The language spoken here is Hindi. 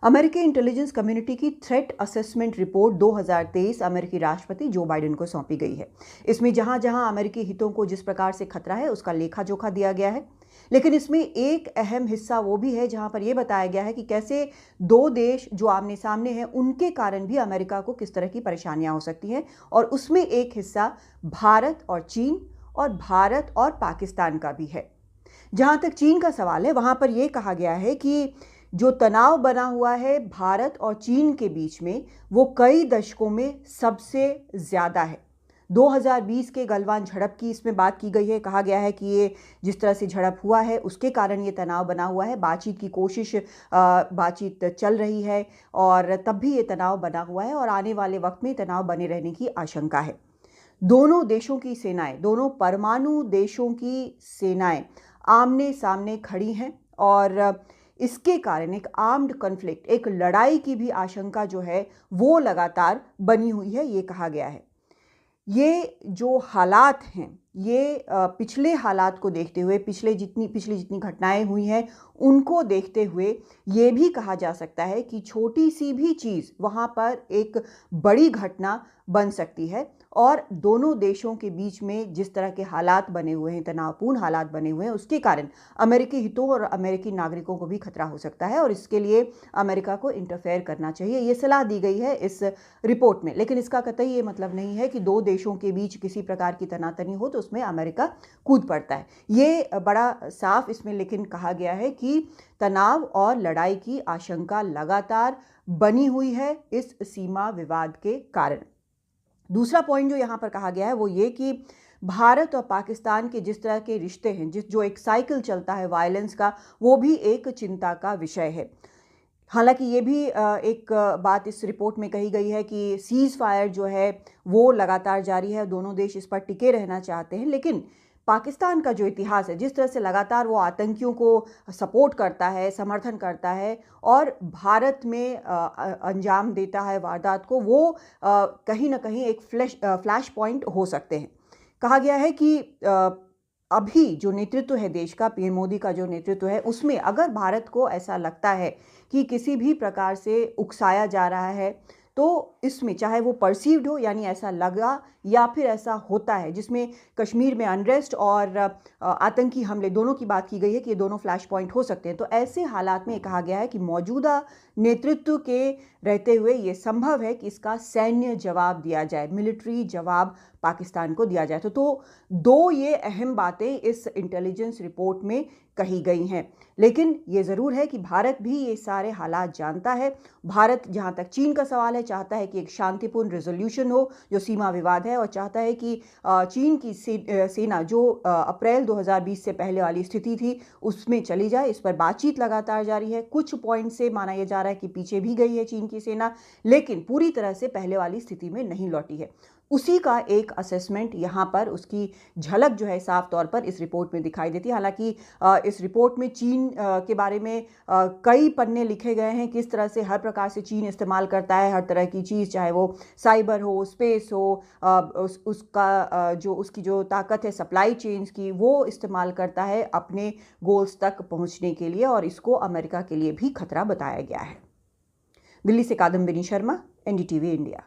अमेरिकी इंटेलिजेंस कम्युनिटी की थ्रेट असेसमेंट रिपोर्ट 2023 अमेरिकी राष्ट्रपति जो बाइडेन को सौंपी गई है। इसमें जहां जहां अमेरिकी हितों को जिस प्रकार से खतरा है उसका लेखा जोखा दिया गया है, लेकिन इसमें एक अहम हिस्सा वो भी है जहां पर यह बताया गया है कि कैसे दो देश जो आमने सामने हैं उनके कारण भी अमेरिका को किस तरह की परेशानियां हो सकती हैं। और उसमें एक हिस्सा भारत और चीन और भारत और पाकिस्तान का भी है। जहां तक चीन का सवाल है, वहां पर यह कहा गया है कि जो तनाव बना हुआ है भारत और चीन के बीच में, वो कई दशकों में सबसे ज्यादा है। 2020 के गलवान झड़प की इसमें बात की गई है। कहा गया है कि ये जिस तरह से झड़प हुआ है उसके कारण ये तनाव बना हुआ है। बातचीत की कोशिश, बातचीत चल रही है और तब भी ये तनाव बना हुआ है और आने वाले वक्त में तनाव बने रहने की आशंका है। दोनों देशों की सेनाएं, दोनों परमाणु देशों की सेनाएं आमने सामने खड़ी हैं और इसके कारण एक आर्म्ड कॉन्फ्लिक्ट, एक लड़ाई की भी आशंका जो है वो लगातार बनी हुई है, ये कहा गया है। ये जो हालात हैं, ये पिछले हालात को देखते हुए, पिछली जितनी घटनाएं हुई हैं उनको देखते हुए ये भी कहा जा सकता है कि छोटी सी भी चीज़ वहाँ पर एक बड़ी घटना बन सकती है। और दोनों देशों के बीच में जिस तरह के हालात बने हुए हैं, तनावपूर्ण हालात बने हुए हैं, उसके कारण अमेरिकी हितों और अमेरिकी नागरिकों को भी खतरा हो सकता है और इसके लिए अमेरिका को इंटरफेयर करना चाहिए, ये सलाह दी गई है इस रिपोर्ट में। लेकिन इसका कतई ये मतलब नहीं है कि दो देशों के बीच किसी प्रकार की तनातनी हो तो उसमें अमेरिका कूद पड़ता है। ये बड़ा साफ इसमें लेकिन कहा गया है कि तनाव और लड़ाई की आशंका लगातार बनी हुई है इस सीमा विवाद के कारण। दूसरा पॉइंट जो यहाँ पर कहा गया है वो ये कि भारत और पाकिस्तान के जिस तरह के रिश्ते हैं, जो एक साइकिल चलता है वायलेंस का, वो भी एक चिंता का विषय है। हालांकि ये भी एक बात इस रिपोर्ट में कही गई है कि सीज फायर जो है वो लगातार जारी है, दोनों देश इस पर टिके रहना चाहते हैं। लेकिन पाकिस्तान का जो इतिहास है, जिस तरह से लगातार वो आतंकियों को सपोर्ट करता है, समर्थन करता है और भारत में अंजाम देता है वारदात को, वो कहीं ना कहीं एक फ्लैश पॉइंट हो सकते हैं। कहा गया है कि अभी जो नेतृत्व है देश का, पीएम मोदी का जो नेतृत्व है, उसमें अगर भारत को ऐसा लगता है कि किसी भी प्रकार से उकसाया जा रहा है तो इसमें चाहे वो परसीव्ड हो, यानी ऐसा लगा या फिर ऐसा होता है, जिसमें कश्मीर में अनरेस्ट और आतंकी हमले दोनों की बात की गई है कि ये दोनों फ्लैश पॉइंट हो सकते हैं। तो ऐसे हालात में कहा गया है कि मौजूदा नेतृत्व के रहते हुए ये संभव है कि इसका सैन्य जवाब दिया जाए, मिलिट्री जवाब पाकिस्तान को दिया जाए। तो दो ये अहम बातें इस इंटेलिजेंस रिपोर्ट में कही गई हैं। लेकिन ये ज़रूर है कि भारत भी ये सारे हालात जानता है। भारत, जहाँ तक चीन का सवाल है, चाहता है कि एक शांतिपूर्ण रेजोल्यूशन हो जो सीमा विवाद है और चाहता है कि चीन की सेना जो अप्रैल 2020 से पहले वाली स्थिति थी उसमें चली जाए। इस पर बातचीत लगातार जारी है। कुछ पॉइंट से माना यह जा रहा है कि पीछे भी गई है चीन की सेना, लेकिन पूरी तरह से पहले वाली स्थिति में नहीं लौटी है। उसी का एक असेसमेंट यहाँ पर, उसकी झलक जो है साफ तौर पर इस रिपोर्ट में दिखाई देती है। हालांकि इस रिपोर्ट में चीन के बारे में कई पन्ने लिखे गए हैं, किस तरह से हर प्रकार से चीन इस्तेमाल करता है हर तरह की चीज़, चाहे वो साइबर हो, स्पेस हो, उसकी जो ताकत है सप्लाई चेन्स की, वो इस्तेमाल करता है अपने गोल्स तक पहुँचने के लिए और इसको अमेरिका के लिए भी खतरा बताया गया है। दिल्ली से कादम्बिनी शर्मा, NDTV इंडिया।